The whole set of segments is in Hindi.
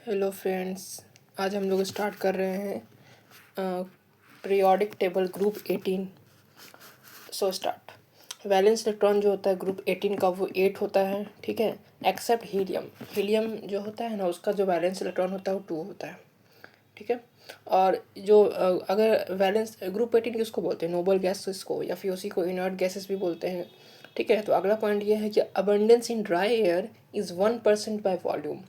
हेलो फ्रेंड्स, आज हम लोग स्टार्ट कर रहे हैं periodic table group 18। So start. Valence electron जो होता है ग्रुप 18 का वो 8 होता है, ठीक है, एक्सेप्ट हीलियम। हीलियम जो होता है ना उसका जो वैलेंस इलेक्ट्रॉन होता है वो 2 होता है, ठीक है। और जो अगर वैलेंस ग्रुप 18 किसको बोलते हैं, नोबल गैसेस को, या फिर उसी को इनर्ट गैसेस भी बोलते हैं, ठीक है। तो अगला पॉइंट ये है कि abundance in dry air is 1% by volume.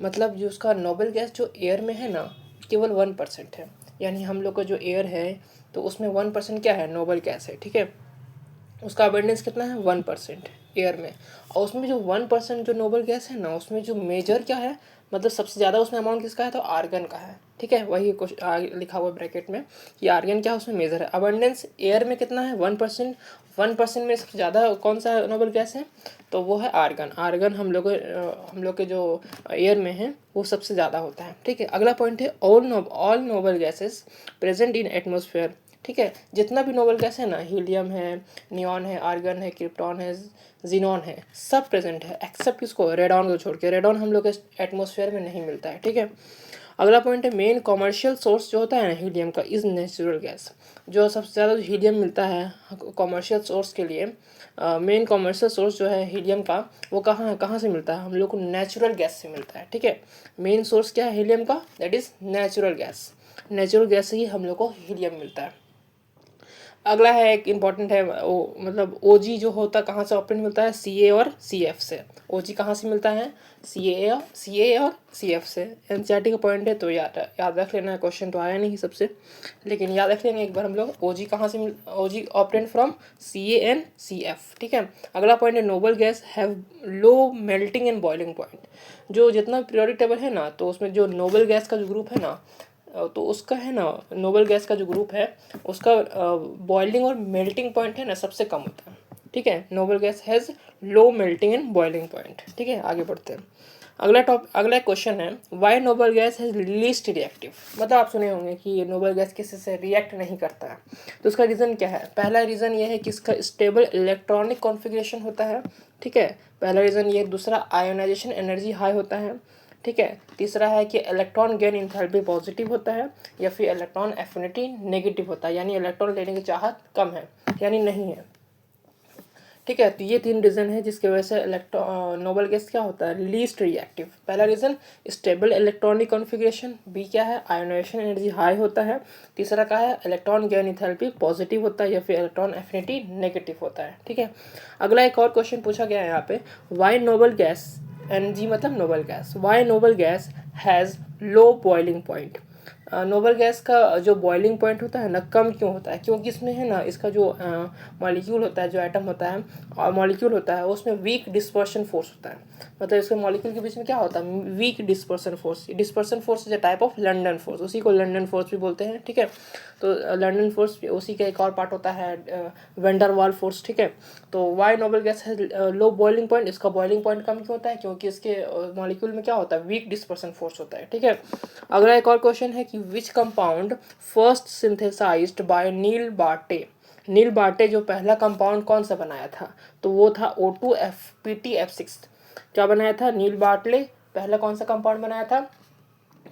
मतलब जो उसका नोबल गैस जो एयर में है ना केवल 1% है, यानी हम लोग का जो एयर है तो उसमें 1% क्या है, नोबल गैस है, ठीक है। उसका अबंडेंस कितना है, 1% एयर में। और उसमें जो 1% जो नोबल गैस है ना उसमें जो मेजर क्या है, मतलब सबसे ज़्यादा उसमें अमाउंट किसका है, तो आर्गन का है, ठीक है। वही कुछ लिखा हुआ ब्रैकेट में कि आर्गन क्या है उसमें मेजर है। अबंडेंस एयर में कितना है, 1%। 1% में सबसे ज़्यादा कौन सा नोबल गैस है, तो वो है आर्गन। आर्गन हम लोग के जो एयर में है वो सबसे ज़्यादा होता है, ठीक है। अगला पॉइंट है all noble gases present in atmosphere, ठीक है। जितना भी नोबल गैस है ना, हीलियम है, नियॉन है, आर्गन है, क्रिप्टॉन है, जीनॉन है, सब प्रेजेंट है एक्सेप्ट किसको, रेडॉन को छोड़ के। रेडॉन हम लोग के एटमोसफेयर में नहीं मिलता है, ठीक है। अगला पॉइंट है मेन कॉमर्शियल सोर्स जो होता है ना हीलियम का इज़ नेचुरल गैस। जो सबसे ज़्यादा हीलियम मिलता है कॉमर्शियल सोर्स के लिए, मेन कॉमर्शियल सोर्स जो है हीलियम का वो कहाँ है, कहाँ से मिलता है, हम लोग को नेचुरल गैस से मिलता है, ठीक है। मेन सोर्स क्या है हीलियम का, that is natural gas. Natural gas से ही हम लोग को हीलियम मिलता है। अगला है एक इम्पॉर्टेंट है वो, मतलब ओजी जो होता है कहाँ से ऑप्टेन मिलता है, सी ए और सी एफ से। ओजी कहाँ से मिलता है, सी ए और सी एफ से। एनसीईआरटी का पॉइंट है तो याद रख लेना। क्वेश्चन तो आया नहीं सबसे, लेकिन याद रख लेंगे एक बार हम लोग। ओजी कहाँ से OG obtain from C A and C F, ठीक है। अगला पॉइंट है noble gas have low melting and boiling point. जो जितना पीरियोडिक टेबल है ना तो उसमें जो नोबल गैस का जो ग्रुप है ना तो उसका है ना, नोबल गैस का जो ग्रुप है उसका बॉइलिंग और मेल्टिंग पॉइंट है ना सबसे कम होता है, ठीक है। Noble gas has low melting and boiling point, ठीक है। आगे बढ़ते हैं। अगला क्वेश्चन है why noble gas has least reactive. मतलब आप सुने होंगे कि ये नोबल गैस किसी से रिएक्ट नहीं करता है, तो उसका रीज़न क्या है। पहला रीज़न ये है कि इसका स्टेबल इलेक्ट्रॉनिक कॉन्फ़िगरेशन होता है, ठीक है। पहला रीज़न ये। दूसरा आयोनाइजेशन एनर्जी हाई होता है, ठीक है। तीसरा है कि इलेक्ट्रॉन गेन इंथैल्पी पॉजिटिव होता है, या फिर इलेक्ट्रॉन एफिनिटी नेगेटिव होता है, यानी इलेक्ट्रॉन लेने की चाहत कम है यानी नहीं है, ठीक है। तो ये 3 रीज़न है जिसकी वजह से नोबल गैस क्या होता है, लीस्ट रिएक्टिव। पहला reason stable electronic configuration, B क्या है, आयोनाइजेशन एनर्जी हाई होता है, तीसरा का है इलेक्ट्रॉन गेन इंथैल्पी पॉजिटिव होता है या फिर इलेक्ट्रॉन एफिनिटी नेगेटिव होता है, ठीक है। अगला एक और क्वेश्चन पूछा गया है यहाँ पे, why noble gas, N G मतलब noble gas, why noble gas has low boiling point. Noble gas का जो बॉइलिंग पॉइंट होता है ना कम क्यों होता है, क्योंकि इसमें है ना इसका जो मॉलिक्यूल होता है, जो एटम होता है और मॉलिक्यूल होता है उसमें वीक डिस्पर्शन फोर्स होता है। मतलब इसके मॉलिक्यूल के बीच में क्या होता है, weak dispersion force. Dispersion force is a type of London force, उसी को लंडन फोर्स भी बोलते हैं, ठीक है। तो लंडन फोर्स उसी का एक और पार्ट होता है वेंडर वाल फोर्स, ठीक है। तो वाई नोबल गैस है लो बॉइलिंग पॉइंट, इसका बॉइलिंग पॉइंट कम क्यों होता है, क्योंकि इसके मॉलिक्यूल में क्या होता है, वीक डिस्पर्शन फोर्स होता है, ठीक है। अगला एक और क्वेश्चन है कि which compound first synthesized by Neil Bartlett. Neil Bartlett जो पहला कंपाउंड कौन सा बनाया था, तो वो था O2PtF6। क्या बनाया था नील बार्टले, पहला कौन सा कंपाउंड बनाया था,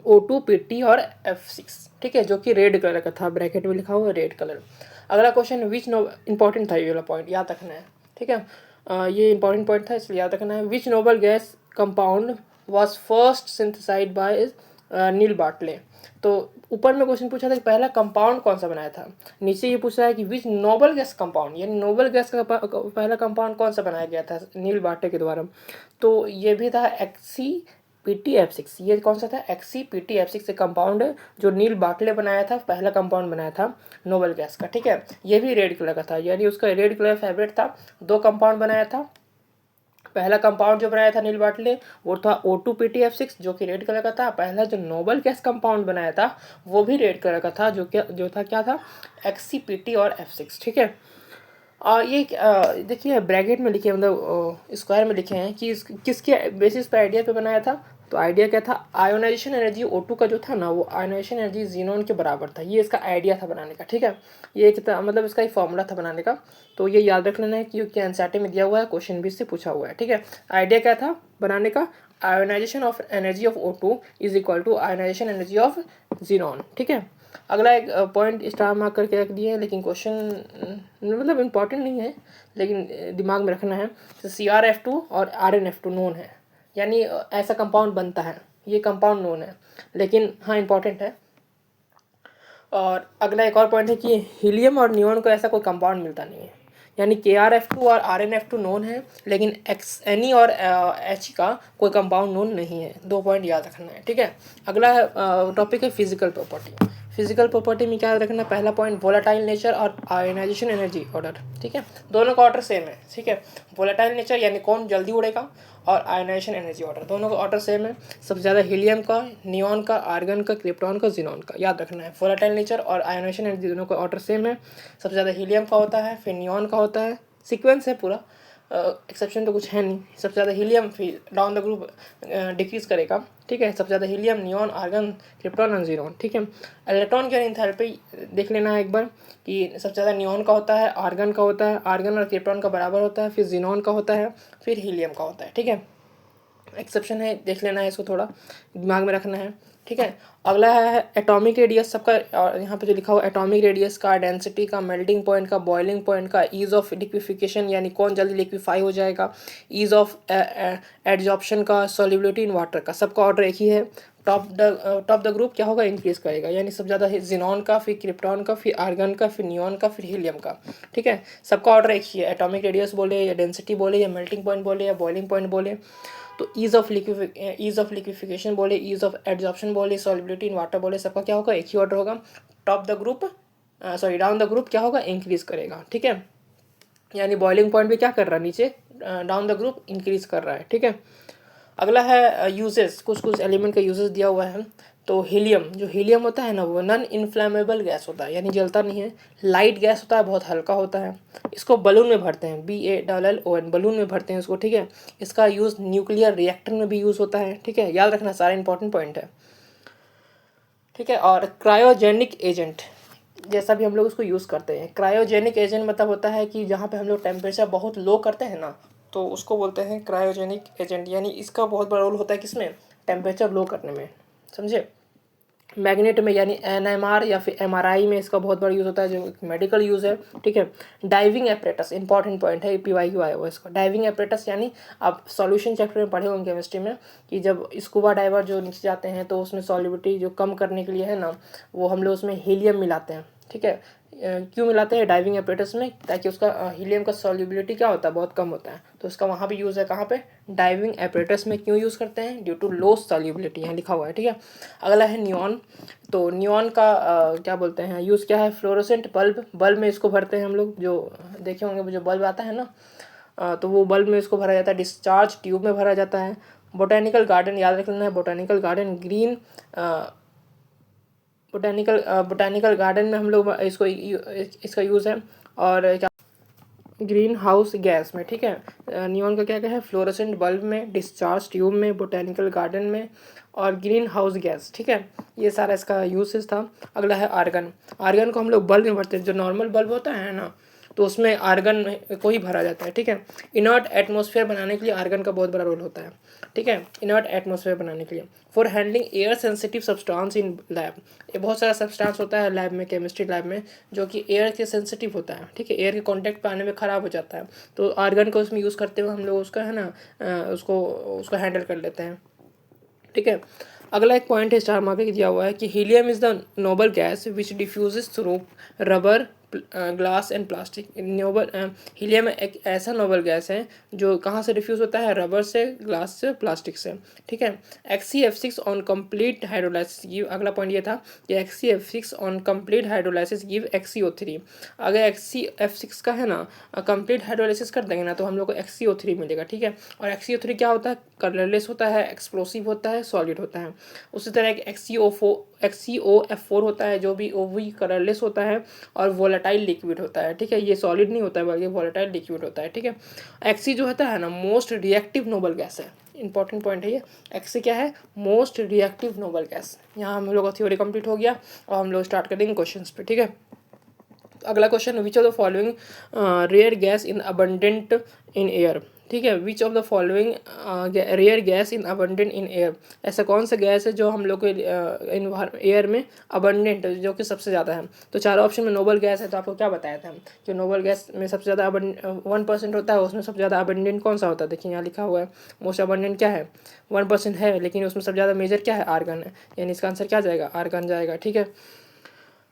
O2PT और F6, ठीक है, जो कि रेड कलर का था, ब्रैकेट में लिखा हुआ है रेड कलर। अगला क्वेश्चन विच इंपॉर्टेंट था, ये वाला पॉइंट याद रखना है, ठीक है। ये इंपॉर्टेंट पॉइंट था इसलिए याद रखना है। Which noble gas compound was first synthesized by Neil Bartlett. तो ऊपर में क्वेश्चन पूछा था कि पहला कंपाउंड कौन सा बनाया था, नीचे ये पूछा है कि विच नोबल गैस कंपाउंड, यानी नोबल गैस का पहला कंपाउंड कौन सा बनाया गया था नील बार्टे के द्वारा। तो ये भी था XCPtF6। ये कौन सा था, XCPtF6 से कंपाउंड है जो नील बार्टले बनाया था, पहला कंपाउंड बनाया था नोबल गैस का, ठीक है। ये भी रेड कलर का था, यानी उसका रेड कलर फेवरेट था। 2 कंपाउंड बनाया था, पहला कंपाउंड जो बनाया था नील बार्टले वो था O2PtF6 जो कि रेड कलर का था। पहला जो नोबल गैस कंपाउंड बनाया था वो भी रेड कलर का था, जो था क्या था, XCPt और F6, ठीक है। ये देखिए ब्रैकेट में लिखे, मतलब स्क्वायर में लिखे हैं कि किसके बेसिस पे आइडिया पे बनाया था। तो आइडिया क्या था, आयोनाइजेशन एनर्जी O2 का जो था ना वो आयोनाइजेशन एनर्जी जीनोन के बराबर था। ये इसका आइडिया था बनाने का, ठीक है। ये मतलब इसका एक फॉर्मूला था बनाने का। तो ये याद रख लेना है क्योंकि एनसीईआरटी में दिया हुआ है, क्वेश्चन भी इससे पूछा हुआ है, ठीक है। आइडिया क्या था बनाने का, ionization of energy of O2 is equal to ionization energy of xenon. ठीक है, अगला एक पॉइंट स्टार मार्क करके रख दिए हैं, लेकिन क्वेश्चन मतलब इम्पॉर्टेंट नहीं है, लेकिन दिमाग में रखना है। तो CrF2 और RnF2 नोन है, यानी ऐसा कंपाउंड बनता है, ये कंपाउंड नोन है, लेकिन हाँ इम्पॉर्टेंट है। और अगला एक और पॉइंट है कि हीलियम और नियॉन को ऐसा कोई कंपाउंड मिलता नहीं है, यानी KrF2 और RnF2 नोन है, लेकिन Ne और H का कोई कंपाउंड नोन नहीं है। 2 पॉइंट याद रखना है। ठीक है, अगला टॉपिक है फिजिकल प्रॉपर्टी। फिजिकल प्रॉपर्टी में क्या याद रखना, पहला पॉइंट वोलेटाइल नेचर और आयोनाइजेशन एनर्जी ऑर्डर। ठीक है, दोनों का ऑर्डर सेम है। ठीक है, वोलेटाइल नेचर यानी कौन जल्दी उड़ेगा, और आयोनाइजेशन एनर्जी ऑर्डर, दोनों का ऑर्डर सेम है। सबसे ज़्यादा हीलियम का, नियॉन का, आर्गन का, क्रिप्टॉन का, जीनॉन का, याद रखना है। वोलेटाइल नेचर और आयोनाइजेशन एनर्जी दोनों का ऑर्डर सेम है। सबसे ज़्यादा हीलियम का होता है, फिर नियॉन का होता है, सीक्वेंस है पूरा, एक्सेप्शन तो कुछ है नहीं। सबसे ज़्यादा हीलियम फिर डाउन द ग्रुप डिक्रीज करेगा। ठीक है, सबसे ज़्यादा हीलियम, नियॉन, आर्गन, क्रिप्टॉन और जीनॉन। ठीक है, इलेक्ट्रॉन की एंथैल्पी देख लेना है एक बार कि सबसे ज़्यादा नियॉन का होता है, आर्गन का होता है, आर्गन और क्रिप्टॉन का बराबर होता है, फिर जीनॉन का होता है, फिर हीलियम का होता है। ठीक है, एक्सेप्शन है, देख लेना है, इसको थोड़ा दिमाग में रखना है। ठीक है, अगला है एटॉमिक रेडियस सबका, और यहाँ पे जो लिखा हुआ एटॉमिक रेडियस का, डेंसिटी का, मेल्टिंग पॉइंट का, बॉइलिंग पॉइंट का, ईज ऑफ लिक्विफिकेशन यानी कौन जल्दी लिक्विफाई हो जाएगा, ईज ऑफ एडजॉर्प्शन का, सॉल्युबिलिटी इन वाटर का, सबका ऑर्डर एक ही है। टॉप द ग्रुप क्या होगा, इंक्रीज करेगा, यानी सबसे ज़्यादा जीनॉन का, फिर क्रिप्टॉन का, फिर आर्गन का, फिर नियॉन का, फिर हीलियम का। ठीक है, सबका ऑर्डर एक ही है। एटॉमिक रेडियस बोले या डेंसिटी बोले या मेल्टिंग पॉइंट बोले या बॉइलिंग पॉइंट बोले, तो ईज ऑफ लिक्विफिकेशन बोले, ईज ऑफ एडजॉर्प्शन बोले, सॉल्युबिलिटी इन वाटर बोले, सबका क्या होगा, एक ही ऑर्डर होगा। Top the group down the group क्या होगा, इंक्रीज करेगा। ठीक है, यानी बॉइलिंग पॉइंट भी क्या कर रहा है, नीचे, डाउन द ग्रुप इंक्रीज कर रहा है। ठीक है, अगला है यूजेस, कुछ एलिमेंट का यूजेस दिया हुआ है। तो हीलियम, जो हीलियम होता है ना, वो नॉन इन्फ्लेमेबल गैस होता है, यानी जलता नहीं है, लाइट गैस होता है, बहुत हल्का होता है। इसको बलून में भरते हैं, BALLON, बलून में भरते हैं इसको। ठीक है, इसका यूज़ न्यूक्लियर रिएक्टर में भी यूज़ होता है। ठीक है, याद रखना, सारे इंपॉर्टेंट पॉइंट है। ठीक है, और क्रायोजेनिक एजेंट जैसा भी हम लोग उसको यूज़ करते हैं। क्रायोजेनिक एजेंट मतलब होता है कि जहाँ पे हम लोग टेम्परेचर बहुत लो करते हैं ना, तो उसको बोलते हैं क्रायोजेनिक एजेंट, यानी इसका बहुत बड़ा रोल होता है किसमें, टेम्परेचर लो करने में, समझे। मैग्नेट में यानी NMR या फिर MRI में इसका बहुत बड़ा यूज़ होता है, जो मेडिकल यूज़ है। ठीक है, डाइविंग एपरेटस, इंपॉर्टेंट पॉइंट है, PYQ आया हुआ इसका। डाइविंग एपरेटस यानी आप सॉल्यूशन चैप्टर में पढ़े होंगे केमिस्ट्री में, कि जब स्कूबा डाइवर जो नीचे जाते हैं तो उसमें सॉल्युबिलिटी जो कम करने के लिए है ना, वो हम लोग उसमें हीलियम मिलाते हैं। ठीक है, क्यों मिलाते हैं डाइविंग एपरेटस में, ताकि उसका हीलियम का सॉल्युबिलिटी क्या होता है, बहुत कम होता है, तो उसका वहाँ भी यूज़ है। कहाँ पे, डाइविंग एपरेटस में। क्यों यूज़ करते हैं, ड्यू टू लो सॉल्युबिलिटी, यहाँ लिखा हुआ है। ठीक है, अगला है नियॉन। तो नियॉन का क्या बोलते हैं, यूज़ क्या है, फ्लोरोसेंट बल्ब में इसको भरते हैं हम लोग, जो देखे होंगे जो बल्ब आता है ना, तो वो बल्ब में इसको भरा जाता है, डिस्चार्ज ट्यूब में भरा जाता है। बोटेनिकल गार्डन याद रख लेना है, botanical garden green, botanical garden में हम लोग इसका यूज़ है। और क्या, ग्रीन हाउस गैस में। ठीक है, नियॉन का क्या क्या है, फ्लोरोसेंट बल्ब में, डिस्चार्ज ट्यूब में, बोटेनिकल गार्डन में, और ग्रीन हाउस गैस। ठीक है, ये सारा इसका यूसेस था। अगला है आर्गन। आर्गन को हम लोग बल्ब में भरते हैं, जो नॉर्मल बल्ब होता है ना, तो उसमें आर्गन को ही भरा जाता है। ठीक है, इनर्ट एटमॉस्फेयर बनाने के लिए आर्गन का बहुत बड़ा रोल होता है। ठीक है, इनर्ट एटमॉस्फेयर बनाने के लिए। For handling air sensitive substance in lab, ये बहुत सारा सब्सटेंस होता है लैब में, केमिस्ट्री लैब में, जो कि एयर के सेंसिटिव होता है। ठीक है, एयर के कांटेक्ट पे आने में ख़राब हो जाता है, तो आर्गन को उसमें यूज़ करते हुए हम लोग उसका है ना, उसको हैंडल कर लेते हैं। ठीक है, अगला एक पॉइंट है स्टार मार्क दिया हुआ है कि helium is the noble gas which diffuses through rubber, glass and plastic. Helium एक ऐसा नोबल गैस है जो कहाँ से डिफ्यूज़ होता है, रबर से, ग्लास से, प्लास्टिक से। ठीक है, XCF6 on complete hydrolysis give, अगला पॉइंट ये था कि XCF6 on complete hydrolysis give XCO3। अगर XCF6 का है ना कंप्लीट हाइड्रोलाइसिस कर देंगे ना, तो हम लोग को XCO3 मिलेगा। ठीक है, और XCO3 क्या होता है, कलरलेस होता है, एक्सप्लोसिव होता है, सॉलिड होता है। उसी तरह एक XCOF4 होता है, जो भी वो भी कलरलेस होता है और वोलेटाइल लिक्विड होता है। ठीक है, ये सॉलिड नहीं होता है बल्कि वोलेटाइल लिक्विड होता है। ठीक है, XC जो होता है ना, मोस्ट रिएक्टिव नोबल गैस है, इंपॉर्टेंट पॉइंट है ये। XC क्या है, मोस्ट रिएक्टिव नोबल गैस। यहाँ हम लोग का थ्योरी कंप्लीट हो गया और हम लोग स्टार्ट करेंगे क्वेश्चंस पे। ठीक है, अगला question, which of the following rare gas in abundant in air. ठीक है। Which of the following rare gas in abundant in air, ऐसा कौन सा गैस है जो हम लोग के एयर में अबंडेंट है, जो कि सबसे ज़्यादा है। तो चारों ऑप्शन में नोबल गैस है, तो आपको क्या बताया था जो नोबल गैस में सबसे ज़्यादा 1% होता है, उसमें सबसे ज़्यादा अबंडेंट कौन सा होता है। देखिए यहाँ लिखा हुआ है मोस्ट अबंडेंट क्या है, 1% है, लेकिन उसमें सबसे ज़्यादा मेजर क्या है, आर्गन है, यानी इसका आंसर क्या जाएगा, आर्गन जाएगा। ठीक है।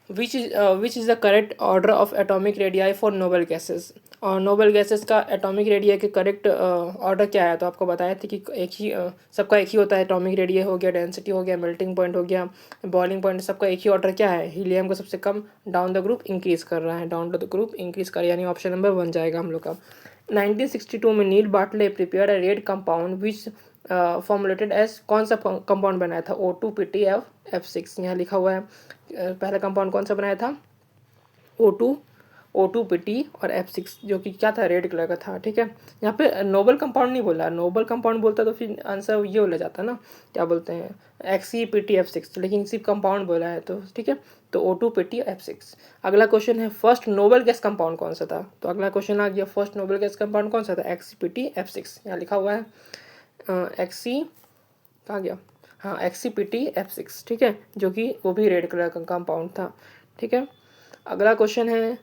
Which is the correct order of atomic radii for noble gases, और नोबल गैसेस का एटॉमिक रेडिया के करेक्ट ऑर्डर क्या है। तो आपको बताया था कि एक ही सबका एक ही होता है, एटॉमिक रेडिया हो गया, डेंसिटी हो गया, मेल्टिंग पॉइंट हो गया, बॉइलिंग पॉइंट, सबका एक ही ऑर्डर क्या है, हीलियम का सबसे come down the group increase कर रहा है, डाउन द ग्रुप इंक्रीज कर, यानी ऑप्शन नंबर 1 जाएगा हम लोग का। 1962 में Neil Bartlett prepare a red compound which formulated as, कौन सा कंपाउंड बनाया था, O2PtF6, यहाँ लिखा हुआ है। पहला कंपाउंड कौन सा बनाया था, O2PT और F6, जो कि क्या था, रेड कलर का था। ठीक है। यहाँ पे नोबल कंपाउंड नहीं बोला, नोबल कंपाउंड बोलता तो फिर आंसर ये बोला जाता ना, क्या बोलते हैं, XCPtF6, लेकिन सिर्फ कंपाउंड बोला है, तो ठीक है। तो O2PtF6। अगला क्वेश्चन है फर्स्ट नोबल गैस कंपाउंड कौन सा था। तो अगला क्वेश्चन आ गया, फर्स्ट नोबल गैस कंपाउंड कौन सा था, XCPtF6, यहाँ लिखा हुआ है XC, कहाँ गया, हाँ XCPtF6। ठीक है, जो कि वो भी रेड कलर का कंपाउंड था। ठीक है। अगला क्वेश्चन है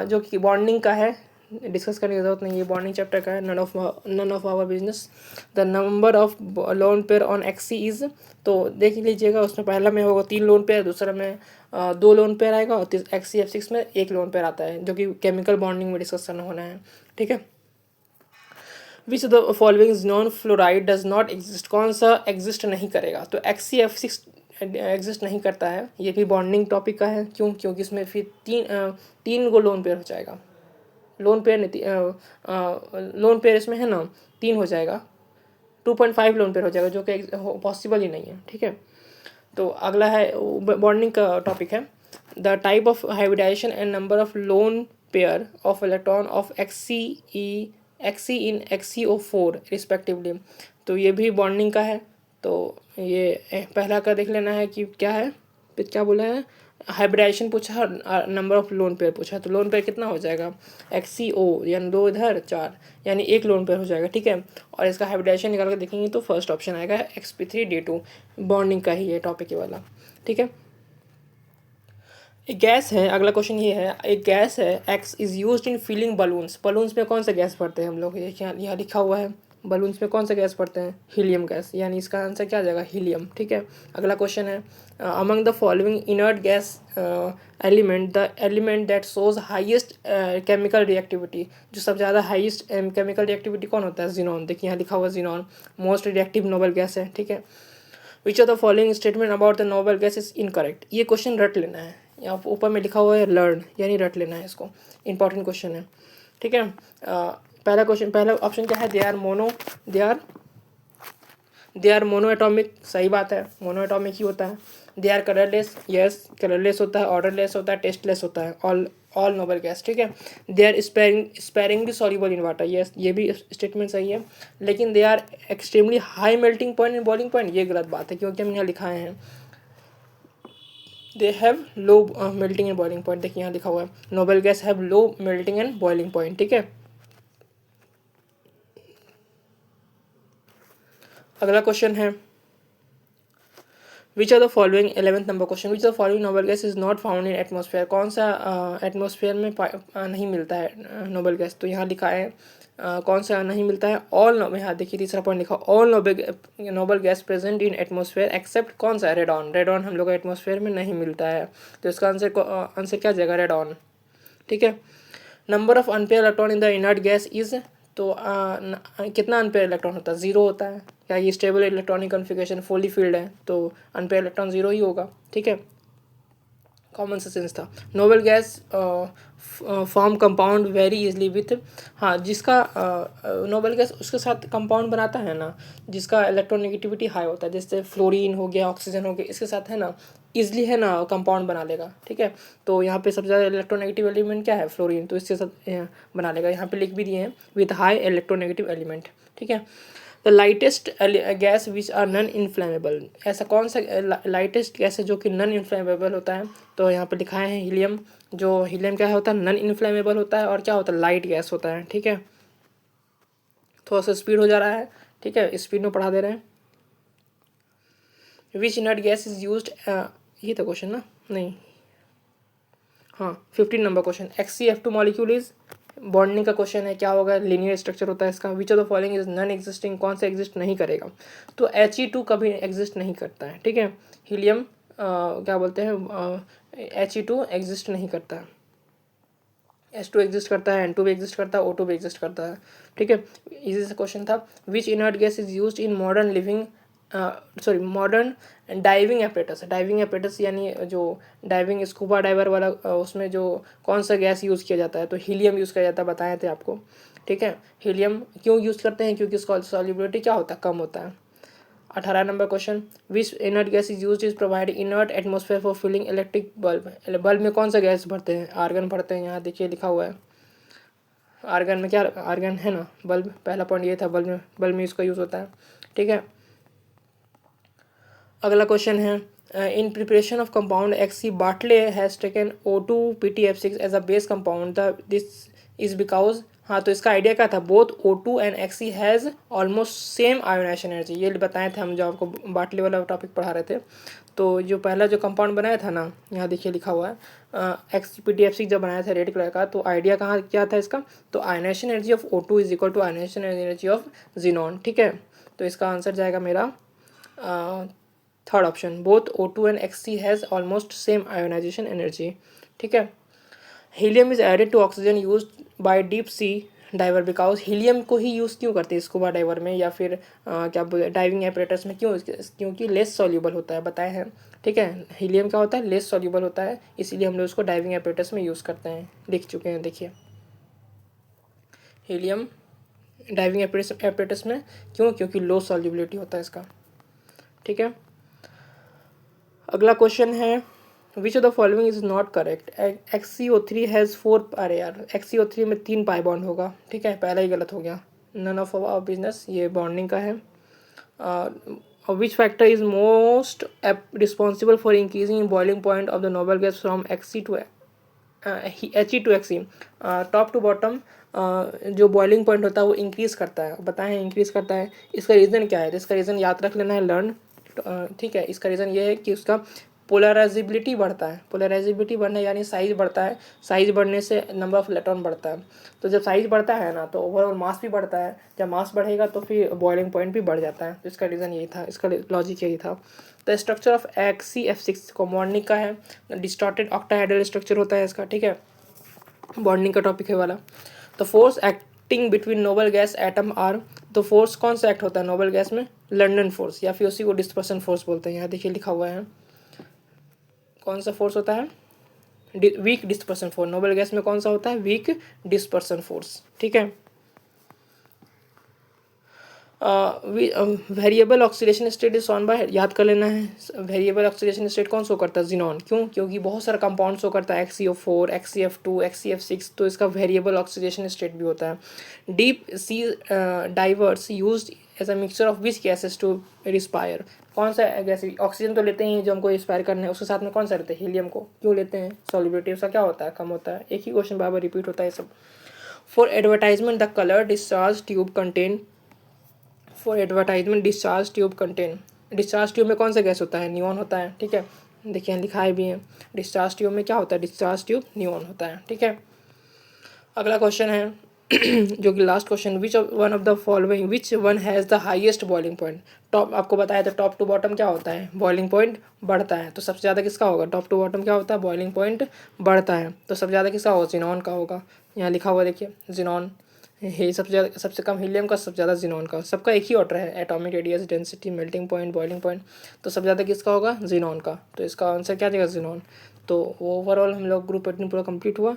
जो कि बॉन्डिंग का है, डिस्कस करने की जरूरत नहीं है, बॉन्डिंग चैप्टर का है, none of our business. The number of lone pair on XC is, तो देख लीजिएगा, उसमें पहला में होगा 3 लोन पेयर, दूसरा में 2 लोन पेयर आएगा, और XCF6 में 1 लोन पेयर आता है, जो कि केमिकल बॉन्डिंग में डिस्कस करना होना है। ठीक है। Which the following non fluoride does not exist, कौन सा एग्जिस्ट नहीं करेगा। तो XCF6 एग्जिस्ट नहीं करता है, ये भी बॉन्डिंग टॉपिक का है। क्यों, क्योंकि इसमें फिर तीन गो लोन पेयर हो जाएगा, लोन पेयर नहीं, लोन पेयर इसमें है ना 3 हो जाएगा, 2.5 लोन पेयर हो जाएगा, जो कि पॉसिबल ही नहीं है। ठीक है। तो अगला है बॉन्डिंग का टॉपिक है, the type of hybridization and number of lone pair of electron of XC in XCO4 respectively. तो ये भी बॉन्डिंग का है। तो ये पहला का देख लेना है कि क्या है, फिर क्या बोला है, हाइब्रिडाइजेशन पूछा, नंबर ऑफ लोन पेयर पूछा, तो लोन पेयर कितना हो जाएगा, XCO, यानी 2 इधर 4, यानी 1 लोन पेयर हो जाएगा। ठीक है। और इसका हाइब्रिडाइजेशन निकाल कर देखेंगे तो फर्स्ट ऑप्शन आएगा XP3D2, बॉन्डिंग का ही ये टॉपिक वाला। ठीक है। एक गैस है, अगला क्वेश्चन ये है, एक गैस है X is used in filling balloons, balloons में कौन सा गैस भरते हैं हम लोग, ये यहाँ लिखा हुआ है, बलून्स में कौन सा गैस भरते हैं, हीलियम गैस, यानी इसका आंसर क्या आ जाएगा, हीलियम। ठीक है। अगला क्वेश्चन है among the following inert gas element, the element that shows highest chemical reactivity, जो सबसे ज़्यादा हाईएस्ट केमिकल रिएक्टिविटी कौन होता है, जीनॉन। देखिए यहाँ लिखा हुआ xenon most reactive noble gas है। ठीक है। Which of the following statement about the noble gas is incorrect, ये क्वेश्चन रट लेना है, यहाँ ऊपर में लिखा हुआ है लर्न, यानी रट लेना है इसको, इंपॉर्टेंट क्वेश्चन है। ठीक है। पहला क्वेश्चन, पहला ऑप्शन क्या है, दे आर मोनो एटॉमिक, सही बात है, मोनो एटॉमिक ही होता है। They are colourless, yes colourless होता है, ऑर्डरलेस होता है, टेस्टलेस होता है, ऑल नोबल गैस। ठीक है। They are sparingly soluble in water, yes ये भी स्टेटमेंट सही है। लेकिन they are extremely high melting point and boiling point, ये गलत बात है, क्योंकि हम यहाँ लिखाए हैं they have low melting and boiling point. देखिए यहाँ लिखा हुआ है noble gas have low melting and boiling point. ठीक है। अगला क्वेश्चन है which are the following, 11th number question, which are the following noble gas is not found in atmosphere, कौन सा एटमॉस्फेयर में नहीं मिलता है नोबल गैस। तो यहाँ लिखा है कौन सा नहीं मिलता है, ऑल, यहाँ देखिए तीसरा पॉइंट लिखा, all noble gas present in atmosphere except कौन सा, रेडॉन। रेडॉन हम लोग का एटमॉस्फेयर में नहीं मिलता है, तो इसका आंसर क्या जाएगा, रेडॉन। ठीक है। Number of unpaired electron in the inert gas is, तो कितना अनपेयर इलेक्ट्रॉन होता है, 0 होता है, क्या ये stable electronic configuration fully field है, तो अनपेयर इलेक्ट्रॉन 0 ही होगा। ठीक है, कॉमन सेंस था। Noble gas form compound very easily with, हाँ जिसका नोबल गैस उसके साथ कंपाउंड बनाता है ना जिसका इलेक्ट्रोनेगेटिविटी हाई होता है, जैसे फ्लोरीन हो गया, ऑक्सीजन हो गया, इसके साथ है ना इजली है ना कंपाउंड बना लेगा। ठीक है। तो यहाँ पे सबसे ज़्यादा इलेक्ट्रोनेगेटिव एलिमेंट क्या है, फ्लोरीन, तो इसके साथ बना लेगा। यहाँ पे लिख भी दिए हैं विथ हाई इलेक्ट्रोनेगेटिव एलिमेंट। ठीक है। The lightest gas which are non inflammable, ऐसा कौन सा लाइटेस्ट गैस है जो कि नॉन इन्फ्लेमेबल होता है, तो यहाँ पे लिखाए हैं हीलियम। जो हीलियम क्या होता है, नॉन इन्फ्लेमेबल होता है, और क्या होता है, लाइट गैस होता है। ठीक है। थोड़ा सा स्पीड हो जा रहा है, ठीक है, स्पीड में पढ़ा दे रहे हैं। विच इनर्ट गैस इज यूज्ड, ये था क्वेश्चन ना, नहीं, हाँ 15 number question. XCF2 molecule is, bonding का क्वेश्चन है, क्या होगा, लीनियर स्ट्रक्चर होता है इसका। विच of the following is non existing, कौन सा एग्जिस्ट नहीं करेगा, तो He2 कभी एग्जिस्ट नहीं करता है, ठीक है। हीलियम क्या बोलते हैं, He2 एग्जिस्ट नहीं करता है। H2 एग्जिस्ट करता है, N2 भी एग्जिस्ट करता है, O2 भी एग्जिस्ट करता है, ठीक है। इजी सा क्वेश्चन था। Which inert gas is used in modern living, modern diving apparatus. Diving apparatus यानी जो डाइविंग स्कूबा डाइवर वाला, उसमें जो कौन सा गैस यूज़ किया जाता है, तो हीलियम यूज़ किया जाता है, बताए थे आपको, ठीक है। हीलियम क्यों यूज़ करते हैं, क्योंकि इसका सॉल्युबिलिटी क्या होता है, कम होता है। 18 number question. Which inert gas is used is provide inert atmosphere for filling electric bulb. Bulb में कौन सा गैस भरते हैं, आर्गन भरते हैं, यहाँ देखिए लिखा हुआ है। आर्गन में क्या, आर्गन है ना, बल्ब, पहला पॉइंट ये था, बल्ब में इसका यूज़ होता है, ठीक है। अगला क्वेश्चन है, in preparation of compound Xe Bartlett has taken O2 PTF6 as a base compound, this is because, हाँ तो इसका आइडिया क्या था, both O2 and Xe has almost same ionization energy, ये बताए थे हम जो आपको बाटले वाला टॉपिक पढ़ा रहे थे। तो जो पहला जो कंपाउंड बनाया था ना, यहाँ देखिए लिखा हुआ है XPTF6 जब बनाया था रेड कलर का, तो आइडिया कहाँ क्या था इसका, तो ionization energy of O2 is equal to ionization energy of xenon, ठीक है। तो इसका आंसर जाएगा मेरा third option, both O2 and Xc has almost same ionization energy, ठीक है। Helium is added to oxygen use by deep sea diver, because helium को ही यूज़ क्यों करते हैं स्कूबा डाइवर में या फिर क्या बोलते डाइविंग एपरेटस में, क्यों, क्योंकि लेस सॉल्यूबल होता है, बताए हैं, ठीक है। हीलियम क्या होता है, लेस सॉल्यूबल होता है, इसीलिए हम लोग उसको डाइविंग एपरेटस में यूज़ करते हैं, लिख चुके हैं, देखिए हीलियम डाइविंग एपरेटस में क्यों, क्योंकि लो सॉल्युबिलिटी होता है इसका, ठीक है। अगला क्वेश्चन है, which of the following is not correct. XCO3 has 4, अरे यार XCO3 में 3 पाई बॉन्ड होगा, ठीक है, पहला ही गलत हो गया, नन ऑफ आवर बिजनेस, ये बॉन्डिंग का है। Which factor is most responsible for increasing boiling point of the noble gas from Xe to He to Xe, top to bottom जो बॉइलिंग पॉइंट होता है वो इंक्रीज़ करता है, बताएं इंक्रीज़ करता है, इसका रीज़न क्या है, इसका रीज़न याद रख लेना है, लर्न, ठीक है। इसका रीज़न ये है कि उसका पोलराइजिबिलिटी बढ़ता है, पोलराइजिबिलिटी बढ़ना यानी साइज़ बढ़ता है, साइज़ बढ़ने से नंबर ऑफ इलेक्ट्रॉन बढ़ता है, तो जब साइज़ बढ़ता है ना तो ओवरऑल मास भी बढ़ता है, जब मास बढ़ेगा तो फिर बॉइलिंग पॉइंट भी बढ़ जाता है, तो इसका रीज़न यही था, इसका लॉजिक यही था। द स्ट्रक्चर ऑफ XCF6 को बॉन्डिंग का है, डिस्टॉर्टेड ऑक्टाहेड्रल स्ट्रक्चर होता है इसका, ठीक है, बॉन्डिंग का टॉपिक है वाला। तो force acting between noble gas atom are, तो फोर्स कौन सा एक्ट होता है नोबल गैस में, लंडन फोर्स, या फिर उसी को डिस्पर्सन फोर्स बोलते हैं, यहाँ देखिए लिखा हुआ है, कौन सा फोर्स होता है, weak dispersion force, noble gas में कौन सा होता है, वीक डिस्पर्सन फोर्स, ठीक है। Variable oxidation state is on by, याद कर लेना है, वेरिएबल ऑक्सीडेशन स्टेट कौन शो करता है, जिनॉन, क्यों, क्योंकि बहुत सारा कंपाउंड शो करता है, XCO4 XCF2 XCF6, तो इसका वेरिएबल ऑक्सीडेशन स्टेट भी होता है। Deep sea divers used as a mixture of which gases to respire, कौन सा गैस, ऑक्सीजन तो लेते हैं जो हमको रिस्पायर करना है, उसके साथ में कौन सा लेते हैं, हीलियम को क्यों लेते हैं, सॉल्युबिलिटी उसका क्या होता है, कम होता है, एक ही क्वेश्चन बार बार रिपीट होता है सब। For advertisement the colour discharge tube contain, for advertisement discharge tube contain, discharge tube में कौन सा गैस होता है, नियॉन होता है, ठीक है, देखिए लिखा है भी है, डिस्चार्ज ट्यूब में क्या होता है, डिस्चार्ज ट्यूब नियॉन होता है, ठीक है। अगला क्वेश्चन है जो कि last question, which one of the following, which one has the highest boiling point, top, आपको बताया था टॉप टू बॉटम क्या होता है, बॉइलिंग पॉइंट बढ़ता है, तो सबसे ज़्यादा किसका होगा, टॉप टू बॉटम क्या होता है, बॉइलिंग पॉइंट बढ़ता है, तो सबसे ज़्यादा किसका होगा, जिनॉन का होगा, यहाँ लिखा हुआ देखिए जिनॉन, ये सबसे ज़्यादा, सबसे कम हीलियम का, सबसे ज़्यादा जिनॉन का, सबका एक ही ऑर्डर है, atomic radius, density, melting point, boiling point, तो सबसे ज़्यादा किसका होगा, जिनॉन का, तो इसका आंसर क्या जाएगा, जिनॉन। तो ओवरऑल हम लोग ग्रुप 18 पूरा कंप्लीट हुआ।